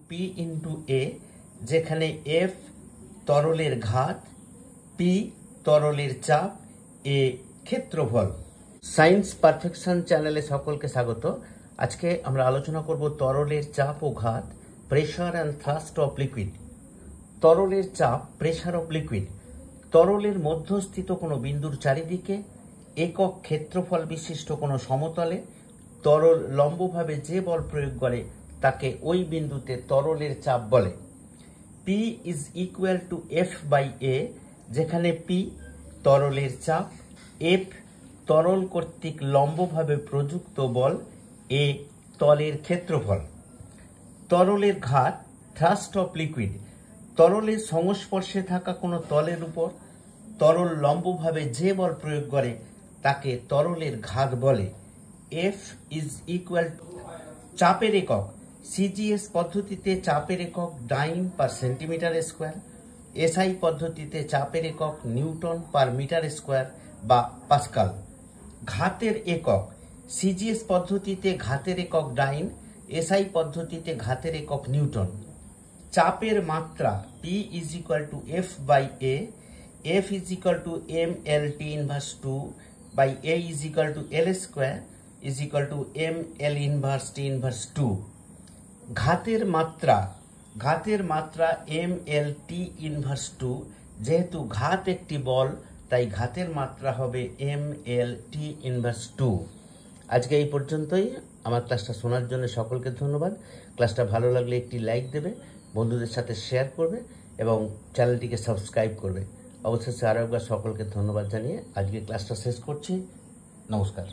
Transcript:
P into এ, যেখানে F তরলের ঘাত, পি তরলের চাপ, এ ক্ষেত্রফল। সায়েন্স পারফেকশন চ্যানেলে সকলকে স্বাগত। আজকে আমরা আলোচনা করব তরলের চাপ ও ঘাত, pressure and thrust of liquid. তরলের চাপ, প্রেশার অফ লিকুইড, তরলের মধ্যস্থিত কোনো বিন্দুর চারিদিকে একক ক্ষেত্রফল বিশিষ্ট কোনো সমতলে তরল লম্বভাবে যে বল প্রয়োগ করে তাকে ওই বিন্দুতে তরলের চাপ বলে। P is equal to F by A, যেখানে পি তরলের চাপ, এফ তরল কর্তৃক লম্বভাবে প্রযুক্ত বল, এ তলের ক্ষেত্রফল। তরলের ঘাত, থ্রাস্ট অফ লিকুইড, তরলের সংস্পর্শে থাকা কোনো তলের উপর তরল লম্বভাবে যে বল প্রয়োগ করে তাকে তরলের ঘাত বলে। এফ ইজ ইকুয়াল টু চাপের একক, সিজিএস পদ্ধতিতে চাপের একক ডাইন পার সেন্টিমিটার স্কোয়ার, এসআই পদ্ধতিতে চাপের একক নিউটন পার মিটার স্কোয়ার বা পাস্কাল। ঘাতের একক, সিজিএস পদ্ধতিতে ঘাতের একক ডাইন, এসআই পদ্ধতিতে ঘাতের একক নিউটন। চাপের মাত্রা, P is equal to F by A, F is equal to M L T inverse 2 by A is equal to L square is equal to M L inverse T inverse 2। ঘাতের মাত্রা M L T inverse 2, যেহেতু ঘাত একটি বল তাই ঘাতের মাত্রা হবে M L T inverse 2। আজকে এই পর্যন্তই। আমার ক্লাসটা শোনার জন্য সকলকে ধন্যবাদ। ক্লাসটা ভালো লাগলে একটি লাইক দেবে, বন্ধুদের সাথে শেয়ার করবে এবং চ্যানেলটিকে সাবস্ক্রাইব করবে। অবশেষে আরও একবার সকলকে ধন্যবাদ জানিয়ে আজকে ক্লাসটা শেষ করছি। নমস্কার।